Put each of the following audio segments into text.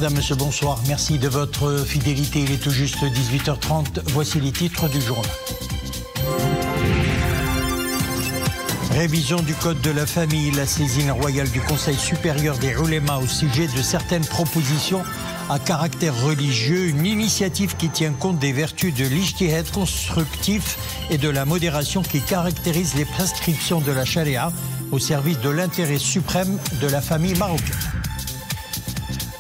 Madame, Monsieur, bonsoir. Merci de votre fidélité. Il est tout juste 18h30. Voici les titres du journal. Révision du Code de la famille, la saisine royale du Conseil supérieur des oulémas au sujet de certaines propositions à caractère religieux, une initiative qui tient compte des vertus de l'ijtihad constructif et de la modération qui caractérise les prescriptions de la charia au service de l'intérêt suprême de la famille marocaine.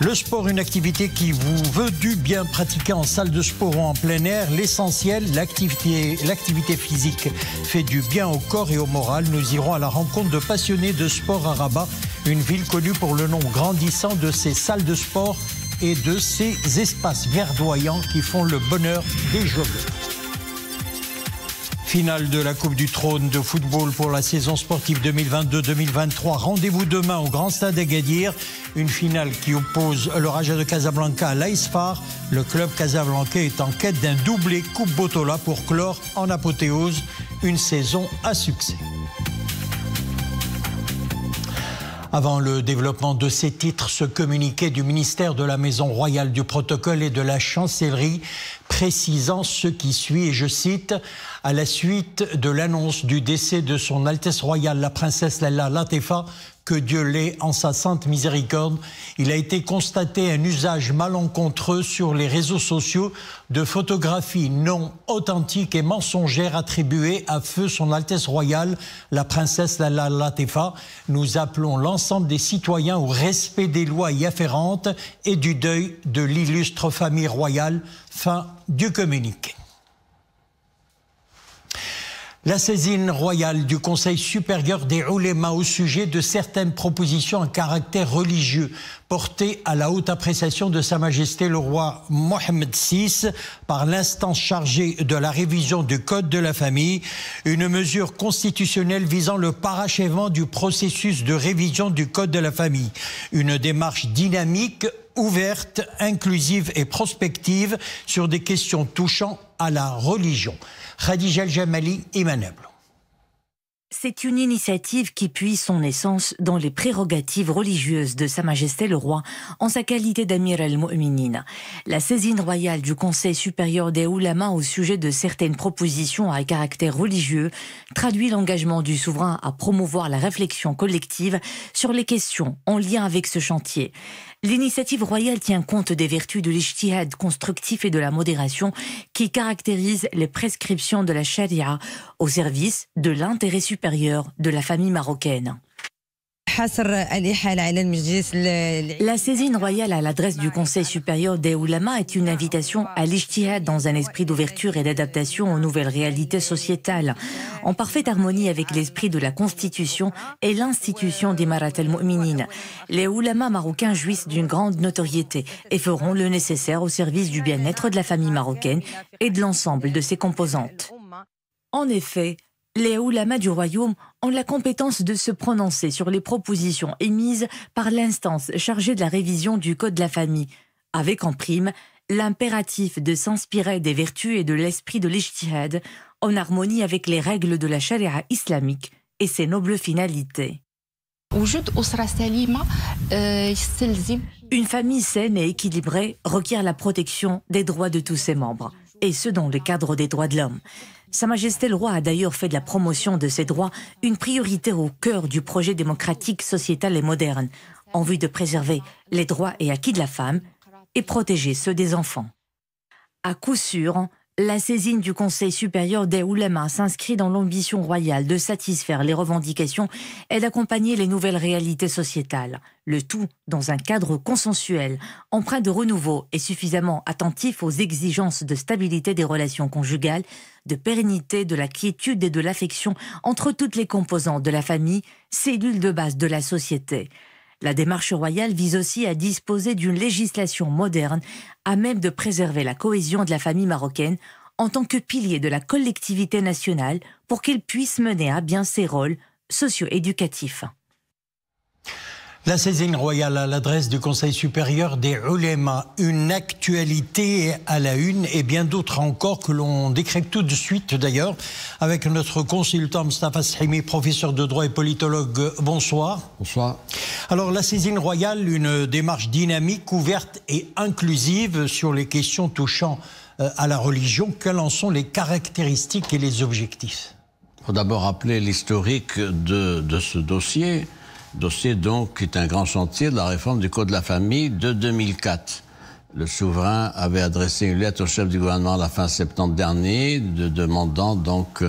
Le sport, une activité qui vous veut du bien pratiquer en salle de sport ou en plein air. L'essentiel, l'activité physique fait du bien au corps et au moral. Nous irons à la rencontre de passionnés de sport à Rabat, une ville connue pour le nombre grandissant de ses salles de sport et de ses espaces verdoyants qui font le bonheur des joggeurs. Finale de la Coupe du Trône de football pour la saison sportive 2022-2023. Rendez-vous demain au Grand Stade d'Agadir. Une finale qui oppose le Raja de Casablanca à l'AS FAR. Le club casablancais est en quête d'un doublé Coupe Botola pour clore en apothéose une saison à succès. Avant le développement de ces titres, ce communiqué du ministère de la Maison Royale du Protocole et de la Chancellerie précisant ce qui suit, et je cite, « À la suite de l'annonce du décès de son Altesse Royale, la princesse Lalla Latefa, que Dieu l'ait en sa sainte miséricorde, il a été constaté un usage malencontreux sur les réseaux sociaux de photographies non authentiques et mensongères attribuées à feu son Altesse Royale, la princesse Lalla Latefa. Nous appelons l'ensemble des citoyens au respect des lois y afférentes et du deuil de l'illustre famille royale. » Fin du communiqué. La saisine royale du Conseil supérieur des oulémas au sujet de certaines propositions à caractère religieux portées à la haute appréciation de Sa Majesté le roi Mohammed VI par l'instance chargée de la révision du Code de la famille, une mesure constitutionnelle visant le parachèvement du processus de révision du Code de la famille, une démarche dynamique, ouverte, inclusive et prospective sur des questions touchant à la religion. Khadija El-Jamali, Imanable. C'est une initiative qui puise son essence dans les prérogatives religieuses de Sa Majesté le Roi en sa qualité d'Amir al-Mu'minin. La saisine royale du Conseil supérieur des oulémas au sujet de certaines propositions à caractère religieux traduit l'engagement du souverain à promouvoir la réflexion collective sur les questions en lien avec ce chantier. L'initiative royale tient compte des vertus de l'ijtihad constructif et de la modération qui caractérisent les prescriptions de la charia au service de l'intérêt supérieur de la famille marocaine. La saisine royale à l'adresse du Conseil supérieur des oulémas est une invitation à l'ijtihad dans un esprit d'ouverture et d'adaptation aux nouvelles réalités sociétales, en parfaite harmonie avec l'esprit de la Constitution et l'institution d'Imarat al-Mu'minin. Les oulémas marocains jouissent d'une grande notoriété et feront le nécessaire au service du bien-être de la famille marocaine et de l'ensemble de ses composantes. En effet, les oulémas du royaume ont la compétence de se prononcer sur les propositions émises par l'instance chargée de la révision du Code de la famille, avec en prime l'impératif de s'inspirer des vertus et de l'esprit de l'ijtihad en harmonie avec les règles de la charia islamique et ses nobles finalités. Une famille saine et équilibrée requiert la protection des droits de tous ses membres, et ce dans le cadre des droits de l'homme. Sa Majesté le Roi a d'ailleurs fait de la promotion de ces droits une priorité au cœur du projet démocratique, sociétal et moderne, en vue de préserver les droits et acquis de la femme et protéger ceux des enfants. À coup sûr, la saisine du Conseil supérieur des oulémas s'inscrit dans l'ambition royale de satisfaire les revendications et d'accompagner les nouvelles réalités sociétales, le tout dans un cadre consensuel, empreint de renouveau et suffisamment attentif aux exigences de stabilité des relations conjugales, de pérennité, de la quiétude et de l'affection entre toutes les composantes de la famille, cellules de base de la société. La démarche royale vise aussi à disposer d'une législation moderne à même de préserver la cohésion de la famille marocaine en tant que pilier de la collectivité nationale pour qu'elle puisse mener à bien ses rôles socio-éducatifs. La saisine royale à l'adresse du Conseil supérieur des Ulémas, une actualité à la une et bien d'autres encore que l'on décrypte tout de suite d'ailleurs avec notre consultant Mostafa Sahimi, professeur de droit et politologue. Bonsoir. Bonsoir. Alors la saisine royale, une démarche dynamique, ouverte et inclusive sur les questions touchant à la religion. Quelles en sont les caractéristiques et les objectifs? Il faut d'abord rappeler l'historique de ce dossier. Dossier donc qui est un grand chantier de la réforme du Code de la famille de 2004. Le souverain avait adressé une lettre au chef du gouvernement à la fin septembre dernier, demandant donc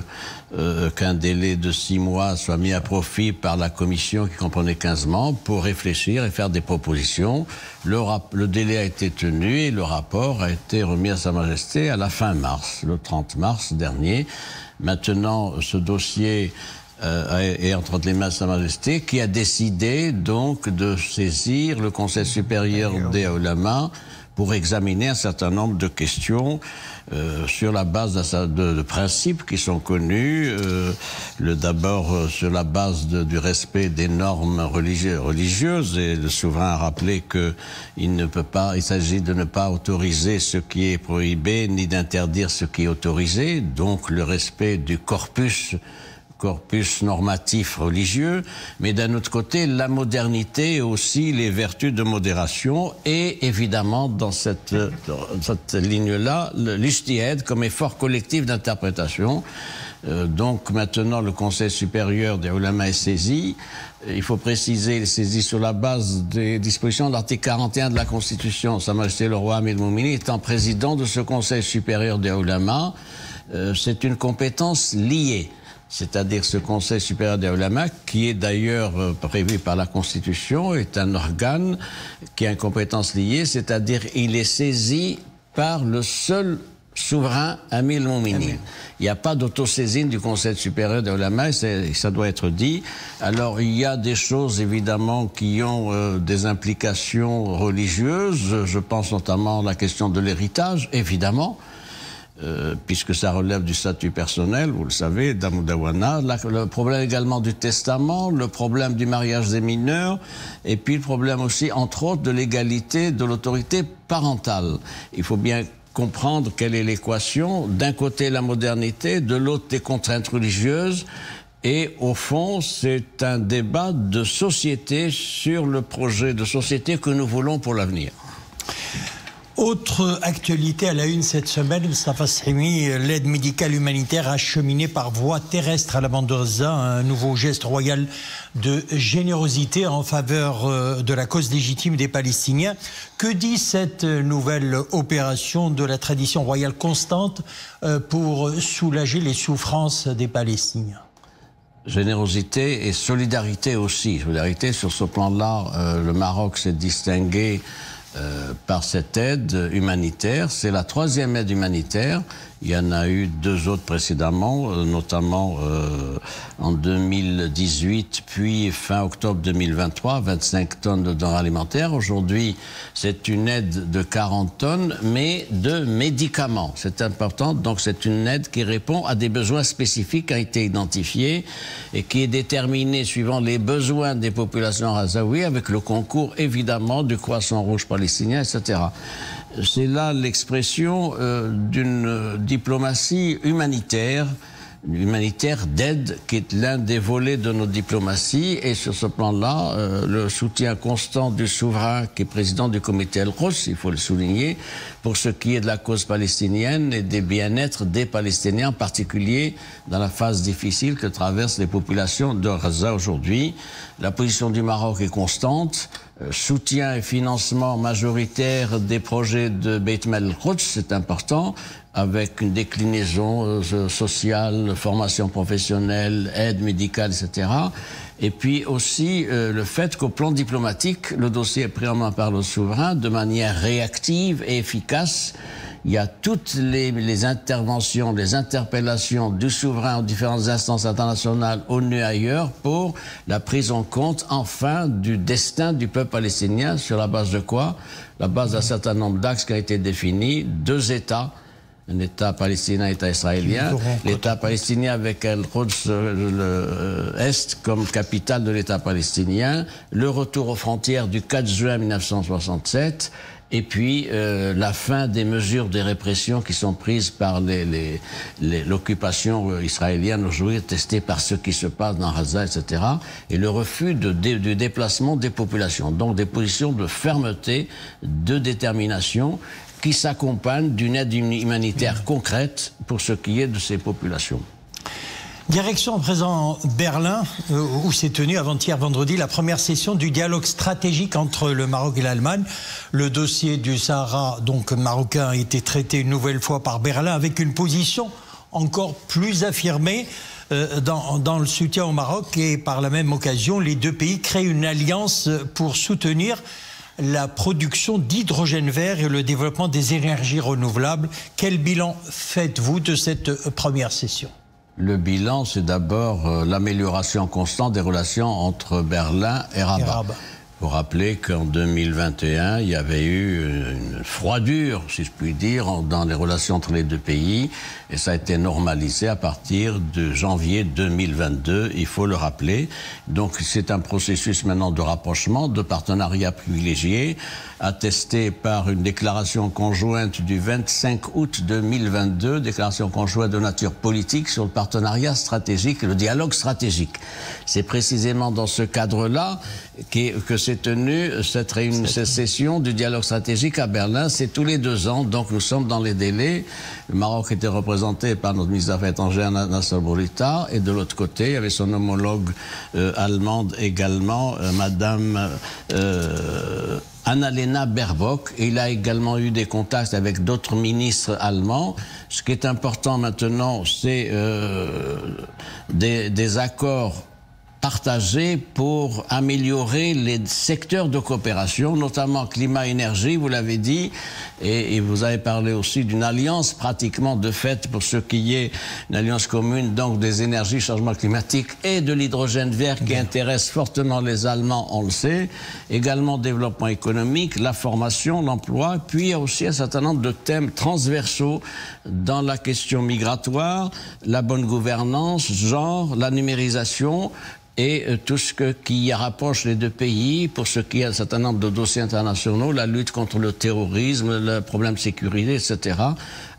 qu'un délai de 6 mois soit mis à profit par la commission qui comprenait 15 membres pour réfléchir et faire des propositions. Le délai a été tenu et le rapport a été remis à Sa Majesté à la fin mars, le 30 mars dernier. Maintenant, ce dossier et entre les mains de Sa Majesté, qui a décidé donc de saisir le Conseil supérieur des Ulémas pour examiner un certain nombre de questions sur la base de principes qui sont connus. D'abord sur la base du respect des normes religieuses, et le souverain a rappelé qu'il s'agit de ne pas autoriser ce qui est prohibé ni d'interdire ce qui est autorisé, donc le respect du corpus normatif religieux, mais d'un autre côté, la modernité et aussi les vertus de modération, et évidemment, dans cette ligne-là, l'ijtihad comme effort collectif d'interprétation. Donc maintenant, le Conseil supérieur des Ulémas est saisi. Il faut préciser, il est saisi sur la base des dispositions de l'article 41 de la Constitution. Sa Majesté le roi Amir al-Mouminin étant président de ce Conseil supérieur des Ulémas, c'est une compétence liée. C'est-à-dire ce Conseil supérieur des Ulémas, qui est d'ailleurs prévu par la Constitution, est un organe qui a une compétence liée, c'est-à-dire il est saisi par le seul souverain Amir al-Mouminin. Il n'y a pas d'autosaisine du Conseil supérieur des Ulémas, ça doit être dit. Alors il y a des choses évidemment qui ont des implications religieuses, je pense notamment à la question de l'héritage, évidemment. Puisque ça relève du statut personnel, vous le savez, d'Amoudawana, le problème également du testament, le problème du mariage des mineurs, et puis le problème aussi, entre autres, de l'égalité de l'autorité parentale. Il faut bien comprendre quelle est l'équation. D'un côté, la modernité, de l'autre, des contraintes religieuses. Et au fond, c'est un débat de société sur le projet de société que nous voulons pour l'avenir. Autre actualité à la une cette semaine, Mostafa Sahimi, l'aide médicale humanitaire acheminée par voie terrestre à la bande de Gaza, un nouveau geste royal de générosité en faveur de la cause légitime des Palestiniens. Que dit cette nouvelle opération de la tradition royale constante pour soulager les souffrances des Palestiniens? Générosité et solidarité aussi. Solidarité, sur ce plan-là, le Maroc s'est distingué par cette aide humanitaire. C'est la 3e aide humanitaire. Il y en a eu 2 autres précédemment, notamment en 2018, puis fin octobre 2023, 25 tonnes de denrées alimentaires. Aujourd'hui, c'est une aide de 40 tonnes, mais de médicaments. C'est important, donc c'est une aide qui répond à des besoins spécifiques qui ont été identifiés et qui est déterminée suivant les besoins des populations ghazaouies, avec le concours évidemment du Croissant Rouge palestinien, etc. C'est là l'expression d'une diplomatie humanitaire d'aide, qui est l'un des volets de notre diplomatie. Et sur ce plan-là, le soutien constant du souverain, qui est président du comité Al-Quds, il faut le souligner, pour ce qui est de la cause palestinienne et des bien-être des Palestiniens, en particulier dans la phase difficile que traversent les populations de Gaza aujourd'hui. La position du Maroc est constante. Soutien et financement majoritaire des projets de Beit Al-Quds, c'est important, avec une déclinaison sociale, formation professionnelle, aide médicale, etc. Et puis aussi le fait qu'au plan diplomatique, le dossier est pris en main par le souverain de manière réactive et efficace. Il y a toutes les interventions, les interpellations du souverain aux différentes instances internationales, ONU et ailleurs, pour la prise en compte, enfin, du destin du peuple palestinien. Sur la base de quoi? La base d'un certain nombre d'axes qui a été définis, 2 États, Un État palestinien, État israélien. L'État palestinien avec Al-Quds, Est, comme capitale de l'État palestinien. Le retour aux frontières du 4 juin 1967. Et puis la fin des mesures de répression qui sont prises par l'occupation israélienne aujourd'hui, testée par ce qui se passe dans Gaza, etc. Et le refus du déplacement des populations. Donc des positions de fermeté, de détermination, qui s'accompagnent d'une aide humanitaire concrète pour ce qui est de ces populations. Direction à présent Berlin, où s'est tenue avant-hier vendredi la première session du dialogue stratégique entre le Maroc et l'Allemagne. Le dossier du Sahara, donc marocain, a été traité une nouvelle fois par Berlin avec une position encore plus affirmée dans le soutien au Maroc, et par la même occasion, les deux pays créent une alliance pour soutenir la production d'hydrogène vert et le développement des énergies renouvelables. Quel bilan faites-vous de cette première session ? Le bilan, c'est d'abord l'amélioration constante des relations entre Berlin et Rabat. Il faut rappeler qu'en 2021, il y avait eu une froidure, si je puis dire, dans les relations entre les deux pays, et ça a été normalisé à partir de janvier 2022, il faut le rappeler. Donc c'est un processus maintenant de rapprochement, de partenariat privilégié, attesté par une déclaration conjointe du 25 août 2022, déclaration conjointe de nature politique sur le partenariat stratégique et le dialogue stratégique. C'est précisément dans ce cadre-là que s'est tenue cette session du dialogue stratégique à Berlin. C'est tous les 2 ans, donc nous sommes dans les délais. Le Maroc était représenté par notre ministre des Affaires étrangères, Nasser Bourita, et de l'autre côté, il y avait son homologue allemande également, Madame Annalena Baerbock. Et il a également eu des contacts avec d'autres ministres allemands. Ce qui est important maintenant, c'est des accords partagés pour améliorer les secteurs de coopération, notamment climat-énergie, vous l'avez dit, et vous avez parlé aussi d'une alliance pratiquement de fait pour ce qui est une alliance commune, donc des énergies, changement climatique et de l'hydrogène vert qui intéresse fortement les Allemands, on le sait. Également développement économique, la formation, l'emploi, puis il y a aussi un certain nombre de thèmes transversaux dans la question migratoire, la bonne gouvernance, genre, la numérisation, et tout ce qui rapproche les deux pays pour ce qui est un certain nombre de dossiers internationaux, la lutte contre le terrorisme, le problème de sécurité, etc.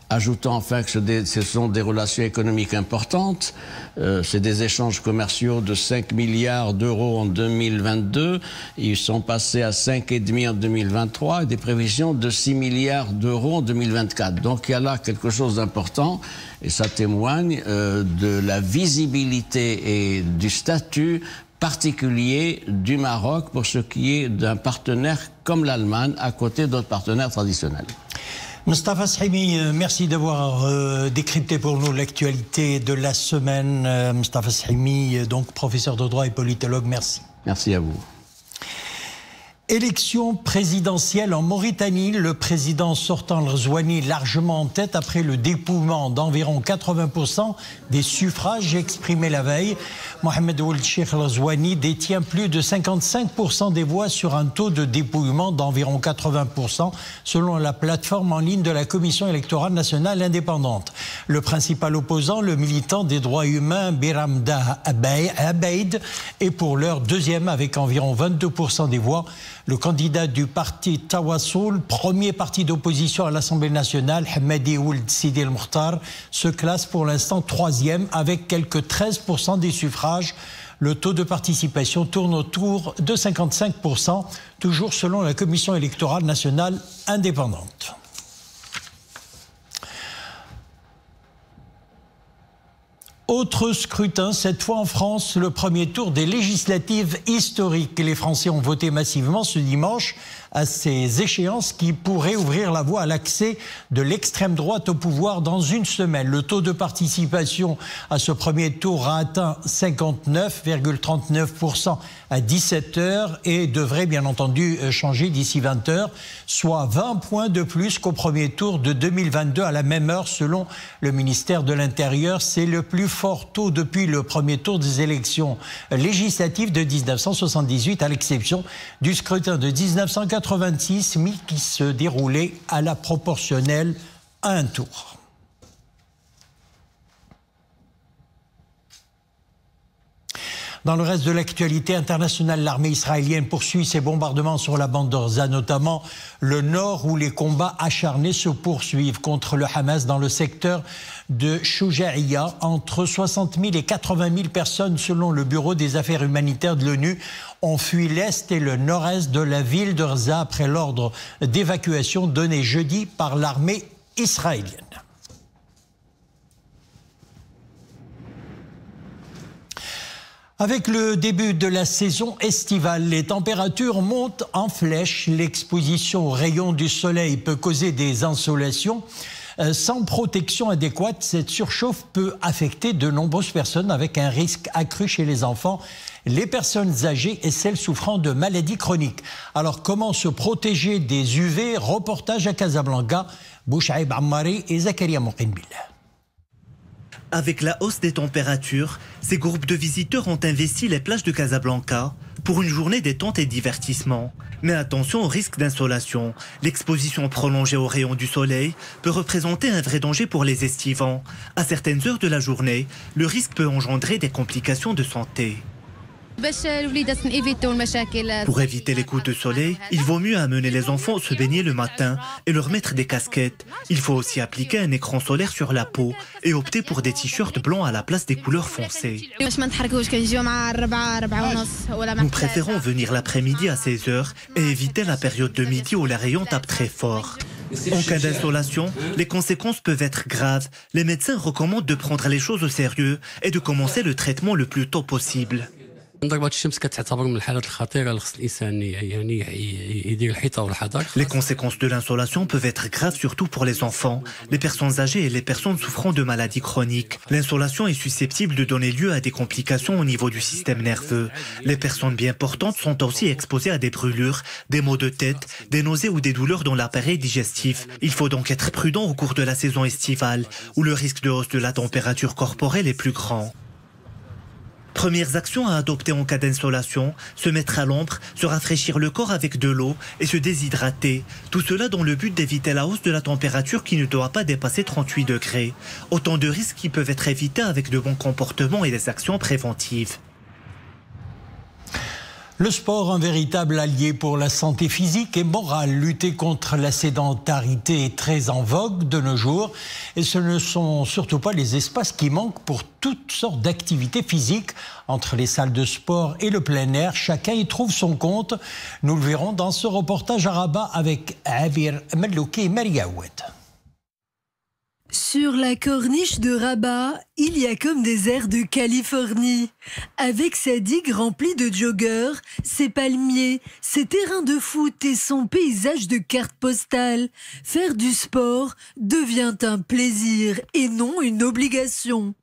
Ajoutant enfin que ce sont des relations économiques importantes. C'est des échanges commerciaux de 5 milliards d'euros en 2022. Ils sont passés à 5,5 en 2023 et des prévisions de 6 milliards d'euros en 2024. Donc il y a là quelque chose d'important et ça témoigne de la visibilité et du statut particulier du Maroc pour ce qui est d'un partenaire comme l'Allemagne à côté d'autres partenaires traditionnels. Mostafa Sahimi, merci d'avoir décrypté pour nous l'actualité de la semaine. Mostafa Sahimi, donc professeur de droit et politologue, merci. Merci à vous. Élection présidentielle en Mauritanie, le président sortant Al-Ghazouani largement en tête après le dépouillement d'environ 80% des suffrages exprimés la veille. Mohamed Ould Cheikh Al-Ghazouani détient plus de 55% des voix sur un taux de dépouillement d'environ 80% selon la plateforme en ligne de la Commission électorale nationale indépendante. Le principal opposant, le militant des droits humains Biramda Abeid, est pour l'heure deuxième avec environ 22% des voix. Le candidat du parti Tawassoul, premier parti d'opposition à l'Assemblée nationale, Hamadi Ould Sidi El Mokhtar, se classe pour l'instant troisième avec quelques 13% des suffrages. Le taux de participation tourne autour de 55%, toujours selon la Commission électorale nationale indépendante. Autre scrutin, cette fois en France, le premier tour des législatives historiques. Les Français ont voté massivement ce dimanche à ces échéances qui pourraient ouvrir la voie à l'accès de l'extrême droite au pouvoir dans une semaine. Le taux de participation à ce premier tour a atteint 59,39% à 17h et devrait bien entendu changer d'ici 20h, soit 20 points de plus qu'au premier tour de 2022 à la même heure selon le ministère de l'Intérieur. C'est le plus fort taux depuis le premier tour des élections législatives de 1978 à l'exception du scrutin de 1986 mais qui se déroulait à la proportionnelle à un tour. Dans le reste de l'actualité internationale, l'armée israélienne poursuit ses bombardements sur la bande de Gaza, notamment le nord où les combats acharnés se poursuivent contre le Hamas dans le secteur de Shoujaïa. Entre 60 000 et 80 000 personnes, selon le Bureau des affaires humanitaires de l'ONU, ont fui l'est et le nord-est de la ville de Gaza après l'ordre d'évacuation donné jeudi par l'armée israélienne. Avec le début de la saison estivale, les températures montent en flèche. L'exposition aux rayons du soleil peut causer des insolations. Sans protection adéquate, cette surchauffe peut affecter de nombreuses personnes avec un risque accru chez les enfants, les personnes âgées et celles souffrant de maladies chroniques. Alors, comment se protéger des UV? Reportage à Casablanca, Bouchaïb Ammari et Zakaria Mouqinbillah. Avec la hausse des températures, ces groupes de visiteurs ont investi les plages de Casablanca pour une journée détente et divertissement. Mais attention au risque d'insolation. L'exposition prolongée aux rayons du soleil peut représenter un vrai danger pour les estivants. À certaines heures de la journée, le risque peut engendrer des complications de santé. Pour éviter les coups de soleil, il vaut mieux amener les enfants se baigner le matin et leur mettre des casquettes. Il faut aussi appliquer un écran solaire sur la peau et opter pour des t-shirts blancs à la place des couleurs foncées. Nous préférons venir l'après-midi à 16h et éviter la période de midi où les rayons tapent très fort. En cas d'insolation, les conséquences peuvent être graves. Les médecins recommandent de prendre les choses au sérieux et de commencer le traitement le plus tôt possible. Les conséquences de l'insolation peuvent être graves, surtout pour les enfants, les personnes âgées et les personnes souffrant de maladies chroniques. L'insolation est susceptible de donner lieu à des complications au niveau du système nerveux. Les personnes bien portantes sont aussi exposées à des brûlures, des maux de tête, des nausées ou des douleurs dans l'appareil digestif. Il faut donc être prudent au cours de la saison estivale, où le risque de hausse de la température corporelle est plus grand. Premières actions à adopter en cas d'insolation, se mettre à l'ombre, se rafraîchir le corps avec de l'eau et se déshydrater. Tout cela dans le but d'éviter la hausse de la température qui ne doit pas dépasser 38 degrés. Autant de risques qui peuvent être évités avec de bons comportements et des actions préventives. Le sport, un véritable allié pour la santé physique et morale. Lutter contre la sédentarité est très en vogue de nos jours. Et ce ne sont surtout pas les espaces qui manquent pour toutes sortes d'activités physiques. Entre les salles de sport et le plein air, chacun y trouve son compte. Nous le verrons dans ce reportage à Rabat avec Abir Melouki et Maria Oued. Sur la corniche de Rabat, il y a comme des airs de Californie. Avec sa digue remplie de joggeurs, ses palmiers, ses terrains de foot et son paysage de cartes postales, faire du sport devient un plaisir et non une obligation.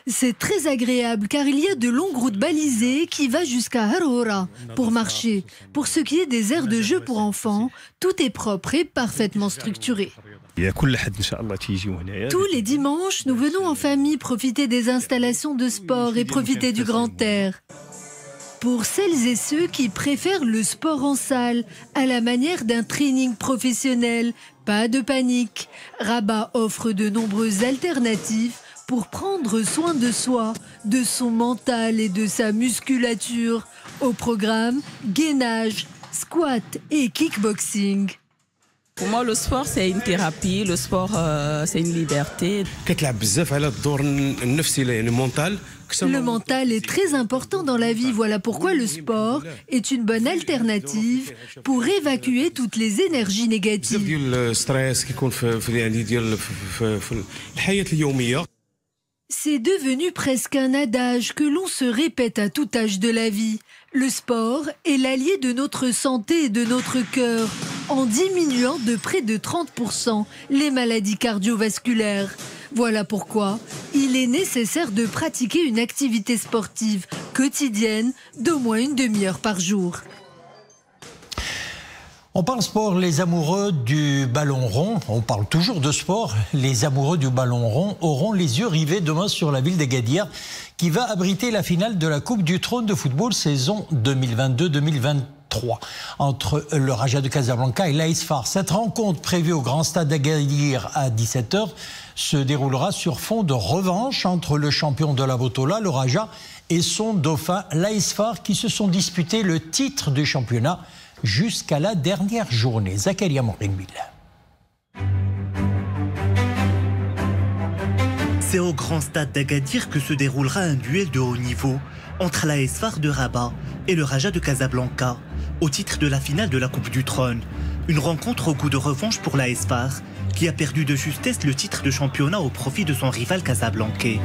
C'est très agréable car il y a de longues routes balisées qui vont jusqu'à Haroura pour marcher. Pour ce qui est des aires de jeu pour enfants, tout est propre et parfaitement structuré. Tous les dimanches, nous venons en famille profiter des installations de sport et profiter du grand air. Pour celles et ceux qui préfèrent le sport en salle, à la manière d'un training professionnel, pas de panique. Rabat offre de nombreuses alternatives pour prendre soin de soi, de son mental et de sa musculature. Au programme, gainage, squat et kickboxing. Pour moi, le sport, c'est une thérapie. Le sport, c'est une liberté. Le mental est très important dans la vie. Voilà pourquoi le sport est une bonne alternative pour évacuer toutes les énergies négatives. C'est devenu presque un adage que l'on se répète à tout âge de la vie. Le sport est l'allié de notre santé et de notre cœur, en diminuant de près de 30% les maladies cardiovasculaires. Voilà pourquoi il est nécessaire de pratiquer une activité sportive quotidienne d'au moins une demi-heure par jour. On parle sport, les amoureux du ballon rond, on parle toujours de sport, les amoureux du ballon rond auront les yeux rivés demain sur la ville d'Agadir qui va abriter la finale de la Coupe du Trône de football saison 2022-2023. 3 entre le Raja de Casablanca et l'AS FAR. Cette rencontre prévue au Grand Stade d'Agadir à 17h se déroulera sur fond de revanche entre le champion de la Botola, le Raja, et son dauphin, l'AS FAR, qui se sont disputés le titre du championnat jusqu'à la dernière journée. Zakaria Morinbil. C'est au Grand Stade d'Agadir que se déroulera un duel de haut niveau entre l'AS FAR de Rabat et le Raja de Casablanca, au titre de la finale de la Coupe du Trône. Une rencontre au goût de revanche pour l'AS FAR, qui a perdu de justesse le titre de championnat au profit de son rival casablancais.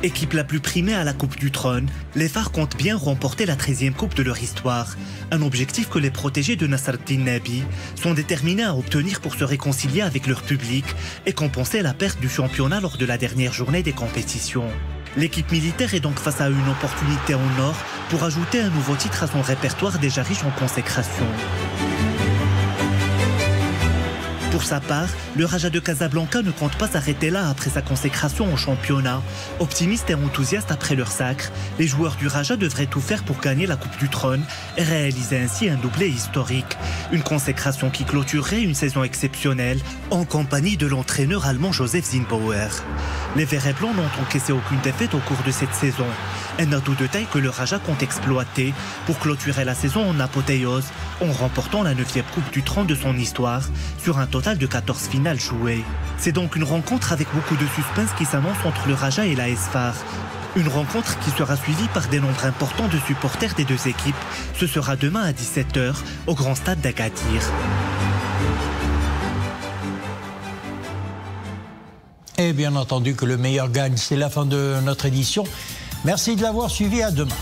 Équipe la plus primée à la Coupe du Trône, les FAR comptent bien remporter la 13e Coupe de leur histoire. Un objectif que les protégés de Nasreddine Nabi sont déterminés à obtenir pour se réconcilier avec leur public et compenser la perte du championnat lors de la dernière journée des compétitions. L'équipe militaire est donc face à une opportunité en or pour ajouter un nouveau titre à son répertoire déjà riche en consécration. Pour sa part, le Raja de Casablanca ne compte pas s'arrêter là après sa consécration au championnat. Optimistes et enthousiastes après leur sacre, les joueurs du Raja devraient tout faire pour gagner la Coupe du Trône et réaliser ainsi un doublé historique. Une consécration qui clôturerait une saison exceptionnelle en compagnie de l'entraîneur allemand Joseph Zinnbauer. Les Verts et Blancs n'ont encaissé aucune défaite au cours de cette saison. Un atout de taille que le Raja compte exploiter pour clôturer la saison en apothéose en remportant la 9e Coupe du Trône de son histoire sur un total de 14 finales jouées. C'est donc une rencontre avec beaucoup de suspense qui s'annonce entre le Raja et l'AS FAR. Une rencontre qui sera suivie par des nombres importants de supporters des deux équipes. Ce sera demain à 17h au Grand Stade d'Agadir. Et bien entendu que le meilleur gagne. C'est la fin de notre édition. Merci de l'avoir suivi. À demain.